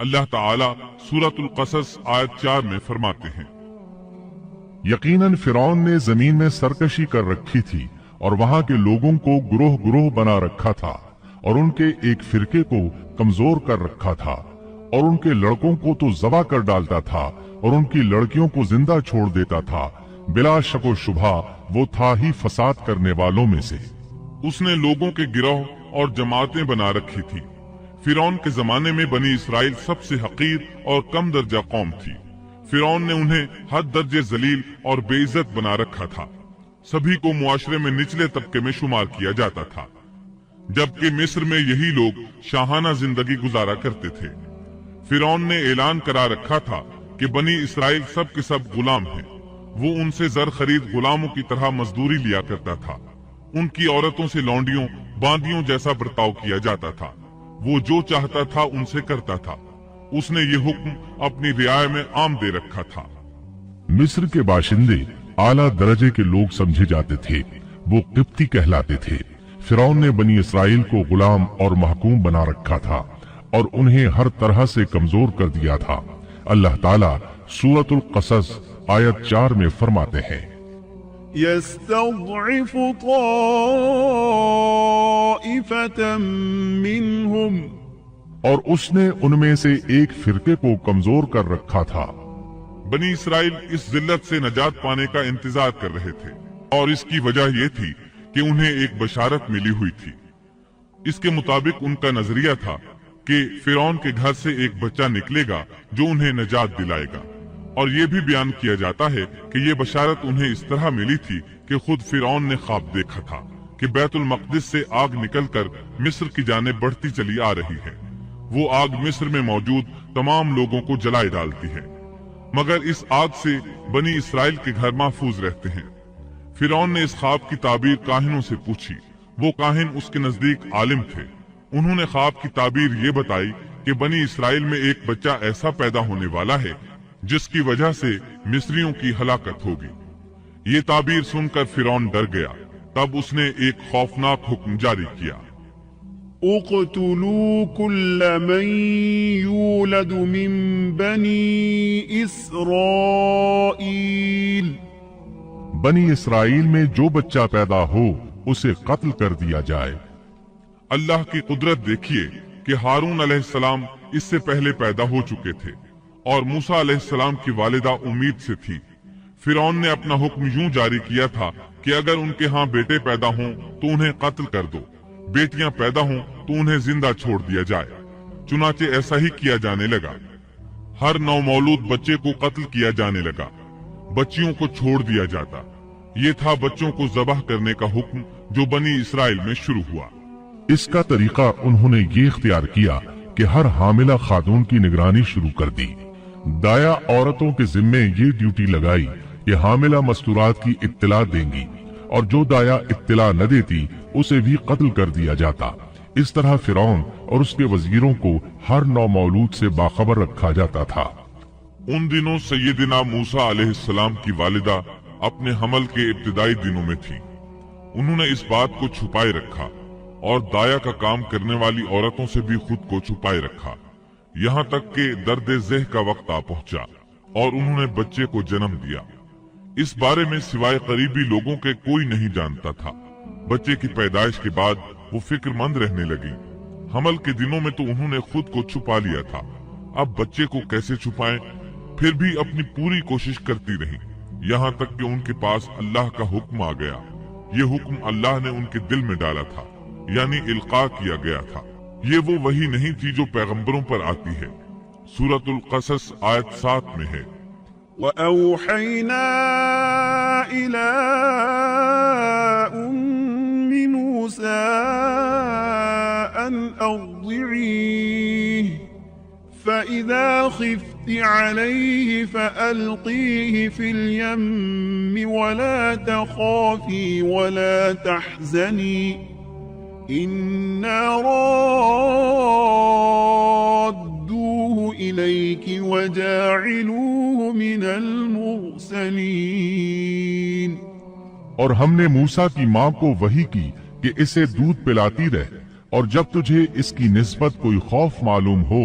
اللہ تعالی سورۃ القصص آیت 4 میں فرماتے ہیں، یقیناً فرعون نے زمین میں سرکشی کر رکھی تھی اور وہاں کے لوگوں کو گروہ گروہ بنا رکھا تھا اور ان کے ایک فرقے کو کمزور کر رکھا تھا اور ان کے لڑکوں کو تو ذبح کر ڈالتا تھا اور ان کی لڑکیوں کو زندہ چھوڑ دیتا تھا۔ بلا شک و شبہ وہ تھا ہی فساد کرنے والوں میں سے۔ اس نے لوگوں کے گروہ اور جماعتیں بنا رکھی تھی۔ فرعون کے زمانے میں بنی اسرائیل سب سے حقیر اور کم درجہ قوم تھی۔ فرعون نے انہیں حد درجے ذلیل اور بے عزت بنا رکھا تھا۔ سبھی کو معاشرے میں نچلے طبقے میں شمار کیا جاتا تھا، جبکہ مصر میں یہی لوگ شاہانہ زندگی گزارا کرتے تھے۔ فرعون نے اعلان کرا رکھا تھا کہ بنی اسرائیل سب کے سب غلام ہیں۔ وہ ان سے زر خرید غلاموں کی طرح مزدوری لیا کرتا تھا۔ ان کی عورتوں سے لونڈیوں باندیوں جیسا برتاؤ کیا جاتا تھا۔ وہ جو چاہتا تھا ان سے کرتا تھا۔ اس نے یہ حکم اپنی رعایا میں عام دے رکھا تھا۔ مصر کے باشندے اعلیٰ درجے کے لوگ سمجھے جاتے تھے، وہ قبطی کہلاتے تھے۔ فرعون نے بنی اسرائیل کو غلام اور محکوم بنا رکھا تھا اور انہیں ہر طرح سے کمزور کر دیا تھا۔ اللہ تعالیٰ سورۃ القصص آیت 4 میں فرماتے ہیں، يستضعف طائفة منهم، اور اس نے ان میں سے ایک فرقے کو کمزور کر رکھا تھا۔ بنی اسرائیل اس ذلت سے نجات پانے کا انتظار کر رہے تھے، اور اس کی وجہ یہ تھی کہ انہیں ایک بشارت ملی ہوئی تھی۔ اس کے مطابق ان کا نظریہ تھا کہ فرعون کے گھر سے ایک بچہ نکلے گا جو انہیں نجات دلائے گا، اور یہ بھی بیان کیا جاتا ہے کہ یہ بشارت انہیں اس طرح ملی تھی کہ خود فرعون نے خواب دیکھا تھا کہ بیت المقدس سے آگ نکل کر مصر کی جانب بڑھتی چلی آ رہی ہے۔ وہ آگ مصر میں موجود تمام لوگوں کو جلائے ڈالتی ہے، مگر اس آگ سے بنی اسرائیل کے گھر محفوظ رہتے ہیں۔ فرعون نے اس خواب کی تعبیر کاہنوں سے پوچھی۔ وہ کاہن اس کے نزدیک عالم تھے۔ انہوں نے خواب کی تعبیر یہ بتائی کہ بنی اسرائیل میں ایک بچہ ایسا پیدا ہونے والا ہے جس کی وجہ سے مصریوں کی ہلاکت ہوگی۔ یہ تعبیر سن کر فرعون ڈر گیا۔ تب اس نے ایک خوفناک حکم جاری کیا، اقتلوا كل من يولد من بني اسرائیل، بنی اسرائیل میں جو بچہ پیدا ہو اسے قتل کر دیا جائے۔ اللہ کی قدرت دیکھیے کہ ہارون علیہ السلام اس سے پہلے پیدا ہو چکے تھے اور موسیٰ علیہ السلام کی والدہ امید سے تھی۔ فرعون نے اپنا حکم یوں جاری کیا تھا کہ اگر ان کے ہاں بیٹے پیدا ہوں تو انہیں قتل کر دو، بیٹیاں پیدا ہوں تو انہیں زندہ چھوڑ دیا جائے۔ چنانچہ ایسا ہی کیا جانے لگا۔ ہر نومولود بچے کو قتل کیا جانے لگا، بچیوں کو چھوڑ دیا جاتا۔ یہ تھا بچوں کو ذبح کرنے کا حکم جو بنی اسرائیل میں شروع ہوا۔ اس کا طریقہ انہوں نے یہ اختیار کیا کہ ہر حاملہ خاتون کی نگرانی شروع کر دی۔ دایا عورتوں کے ذمے یہ ڈیوٹی لگائی کہ حاملہ مستورات کی اطلاع دیں گی، اور جو دایا اطلاع نہ دیتی اسے بھی قتل کر دیا جاتا۔ اس طرح فرعون اور اس کے وزیروں کو ہر نومولود سے باخبر رکھا جاتا تھا۔ ان دنوں سیدنا موسیٰ علیہ السلام کی والدہ اپنے حمل کے ابتدائی دنوں میں تھی۔ انہوں نے اس بات کو چھپائے رکھا اور دایا کا کام کرنے والی عورتوں سے بھی خود کو چھپائے رکھا، یہاں تک کہ درد ذہ کا وقت آ پہنچا اور انہوں نے بچے کو جنم دیا۔ اس بارے میں سوائے قریبی لوگوں کے کوئی نہیں جانتا تھا۔ بچے کی پیدائش کے بعد وہ فکر مند رہنے لگی۔ حمل کے دنوں میں تو انہوں نے خود کو چھپا لیا تھا، اب بچے کو کیسے چھپائیں؟ پھر بھی اپنی پوری کوشش کرتی رہی، یہاں تک کہ ان کے پاس اللہ کا حکم آ گیا۔ یہ حکم اللہ نے ان کے دل میں ڈالا تھا، یعنی القاء کیا گیا تھا۔ یہ وہ وحی نہیں تھی جو پیغمبروں پر آتی ہے۔ سورۃ القصص آیت 7 میں ہے، وَأَوْحَيْنَا إِلَىٰ أُمِّ مُوسَىٰ أَنْ أَرْضِعِيهِ فَإِذَا خِفْتِ عَلَيْهِ فَأَلْقِيهِ فِي الْيَمِّ وَلَا تَخَافِي وَلَا تَحْزَنِي إِنَّا رَادُّوهُ إِلَيْكِ وَجَاعِلُوهُ مِنَ الْمُرْسَلِينَ۔ اور ہم نے موسیٰ کی ماں کو وحی کی کہ اسے دودھ پلاتی رہ، اور جب تجھے اس کی نسبت کوئی خوف معلوم ہو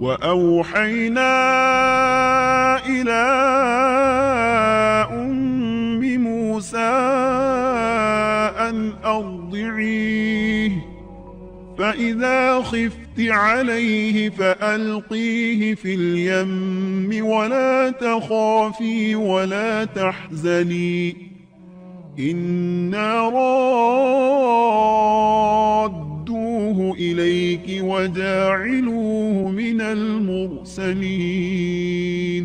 وأوحينا إلى أم موسى أن أرضعيه فإذا خفت عليه فألقيه في اليم ولا تخافي ولا تحزني إنا رادوه إليك وجاعلوه من المرسلين।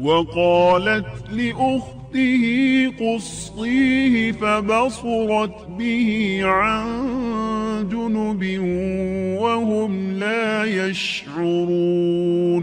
وقالت لأخته قصيه فبصرت به عن جنب وهم لا يشعرون।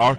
8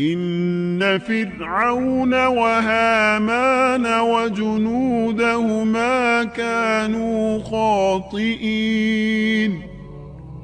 إن فرعون وهامان وجنودهما كانوا خاطئين۔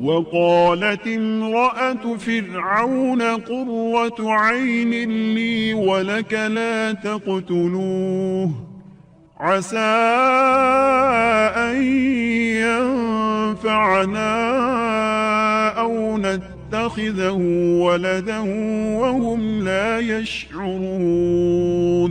وقالت امرأة فرعون قرة عين لي ولك لا تقتلوه عسى أن ينفعنا أو نتخذه ولدا وهم لا يشعرون۔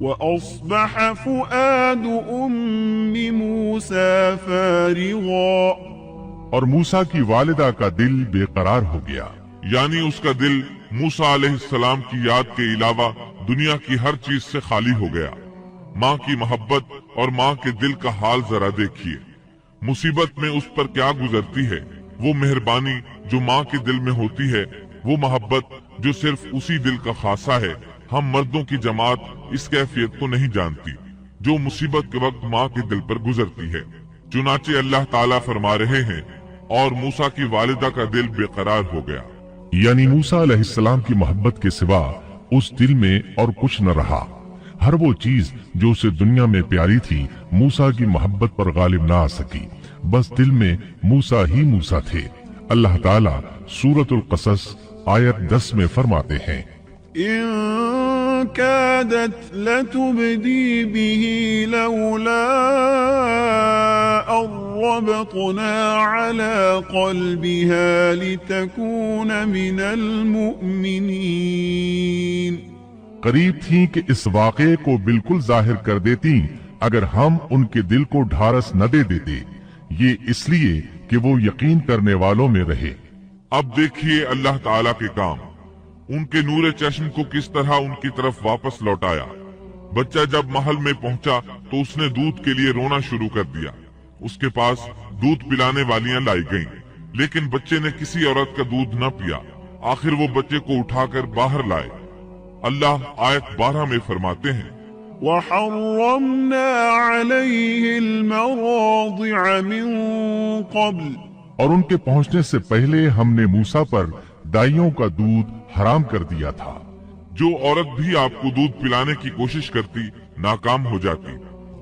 وأصبح فؤاد أم موسى فارغا اور موسا کی والدہ کا دل بےقرار ہو گیا، یعنی اس کا دل موسیٰ علیہ السلام کی یاد کے علاوہ دنیا کی ہر چیز سے خالی ہو گیا۔ ماں کی محبت اور ماں کے دل کا حال ذرا دیکھیے، مصیبت میں اس پر کیا گزرتی ہے۔ وہ مہربانی جو ماں کے دل میں ہوتی ہے، وہ محبت جو صرف اسی دل کا خاصہ ہے، ہم مردوں کی جماعت اس کیفیت کو نہیں جانتی جو مصیبت کے وقت ماں کے دل پر گزرتی ہے۔ چنانچہ اللہ تعالیٰ فرما رہے ہیں اور موسیٰ کی والدہ کا دل بے قرار ہو گیا، یعنی موسا علیہ السلام کی محبت کے سوا اس دل میں اور کچھ نہ رہا۔ ہر وہ چیز جو اسے دنیا میں پیاری تھی موسا کی محبت پر غالب نہ آ سکی، بس دل میں موسا ہی موسا تھے۔ اللہ تعالیٰ سورۃ القصص آیت 10 میں فرماتے ہیں، إن كادت لتبدي به لولا أن ربطنا على قلبها لتكون من المؤمنين۔ قریب تھیں کہ اس واقعے کو بالکل ظاہر کر دیتی اگر ہم ان کے دل کو ڈھارس نہ دے دیتے، یہ اس لیے کہ وہ یقین کرنے والوں میں رہے۔ اب دیکھیے اللہ تعالیٰ کے کام، ان کے نور چشم کو کس طرح ان کی طرف واپس لوٹایا۔ بچہ جب محل میں پہنچا تو اس نے دودھ کے لیے رونا شروع کر دیا۔ اس کے پاس دودھ پلانے والیاں لائی گئیں، لیکن بچے نے کسی عورت کا دودھ نہ پیا۔ آخر وہ بچے کو اٹھا کر باہر لائے۔ اللہ آیت 12 میں فرماتے ہیں، وحرمنا عليه المراضع من قبل۔ اور ان کے پہنچنے سے پہلے ہم نے موسیٰ پر دائیوں کا دودھ حرام کر دیا تھا۔ جو عورت بھی آپ کو دودھ پلانے کی کوشش کرتی ناکام ہو جاتی۔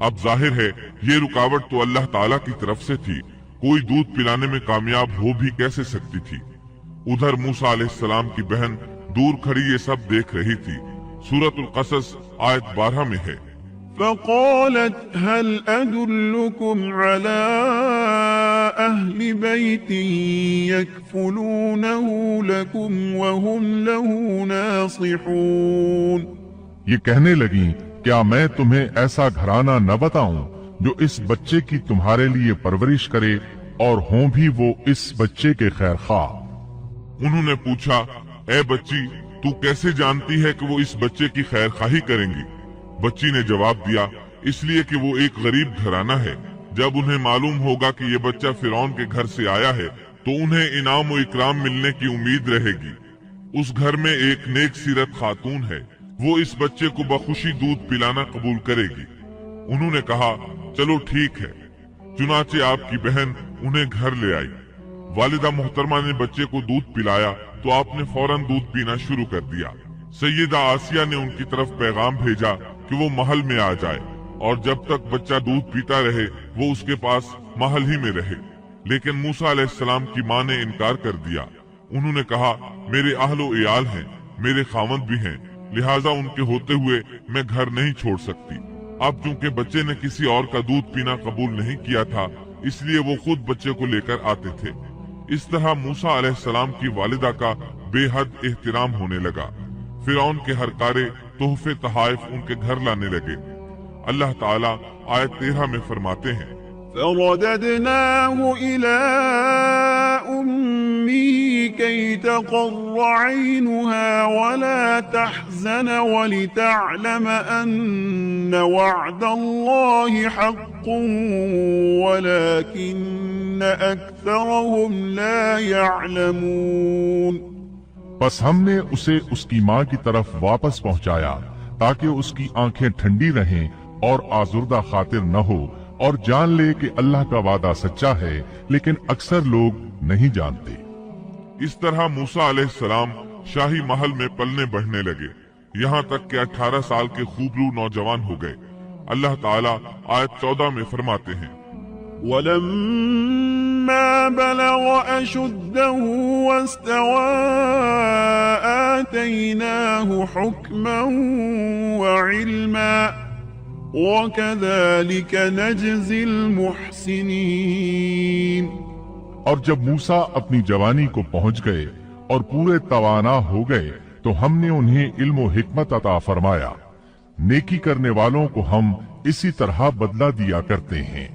اب ظاہر ہے یہ رکاوٹ تو اللہ تعالیٰ کی طرف سے تھی، کوئی دودھ پلانے میں کامیاب ہو بھی کیسے سکتی تھی۔ ادھر موسیٰ علیہ السلام کی بہن دور کھڑی یہ سب دیکھ رہی تھی۔ سورۃ القصص آیت 12 میں ہے، فقالت هل أدلكم على أهل بيت يكفلونه لكم وهم له ناصحون۔ یہ کہنے لگیں، کیا میں تمہیں ایسا گھرانہ نہ بتاؤں جو اس بچے کی تمہارے لیے پرورش کرے اور ہوں بھی وہ اس بچے کے خیر خواہ۔ انہوں نے پوچھا، اے بچی تو کیسے جانتی ہے کہ وہ اس بچے کی خیر خواہی کریں گی؟ بچی نے جواب دیا، اس لیے کہ وہ ایک غریب گھرانہ ہے۔ جب انہیں معلوم ہوگا کہ یہ بچہ فرعون کے گھر سے آیا ہے تو انہیں انعام و اکرام ملنے کی امید رہے گی۔ اس گھر میں ایک نیک سیرت خاتون ہے، وہ اس بچے کو بخوشی دودھ پلانا قبول کرے گی۔ انہوں نے کہا، چلو ٹھیک ہے۔ چنانچہ آپ کی بہن انہیں گھر لے آئی۔ والدہ محترمہ نے بچے کو دودھ پلایا تو آپ نے فوراً دودھ پینا شروع کر دیا۔ سیدہ آسیہ نے ان کی طرف پیغام بھیجا کہ وہ محل میں آ جائے اور جب تک بچہ دودھ پیتا رہے وہ اس کے پاس محل ہی میں رہے، لیکن موسیٰ علیہ السلام کی ماں نے انکار کر دیا۔ انہوں نے کہا، میرے اہل و عیال ہیں، میرے خاوند بھی ہیں، لہٰذا ان کے ہوتے ہوئے میں گھر نہیں چھوڑ سکتی۔ اب چونکہ بچے نے کسی اور کا دودھ پینا قبول نہیں کیا تھا اس لیے وہ خود بچے کو لے کر آتے تھے۔ اس طرح موسیٰ علیہ السلام کی والدہ کا بے حد احترام ہونے لگا۔ فرعون کے ہر کارے تحفے تحائف ان کے گھر لانے لگے۔ اللہ تعالیٰ آیت 13 میں فرماتے ہیں، فرددناه إلى أمه كي تقر عينها ولا تحزن ولتعلم أن وعد الله حق ولكن أكثرهم لا يعلمون۔ پس ہم نے اسے اس کی ماں کی طرف واپس پہنچایا تاکہ اس کی آنکھیں ٹھنڈی رہیں اور آزردہ خاطر نہ ہو، اور جان لے کہ اللہ کا وعدہ سچا ہے لیکن اکثر لوگ نہیں جانتے۔ اس طرح موسیٰ علیہ السلام شاہی محل میں پلنے بڑھنے لگے، یہاں تک کہ 18 سال کے خوبرو نوجوان ہو گئے۔ اللہ تعالیٰ آیت 14 میں فرماتے ہیں، وَلَمَّا بَلَغَ أَشُدَّهُ وَاسْتَوَىٰ آتَيْنَاهُ حُكْمًا وَعِلْمًا وَكَذَلِكَ نَجْزِي الْمُحْسِنِينَ۔ اور جب موسیٰ اپنی جوانی کو پہنچ گئے اور پورے توانا ہو گئے تو ہم نے انہیں علم و حکمت عطا فرمایا، نیکی کرنے والوں کو ہم اسی طرح بدلہ دیا کرتے ہیں۔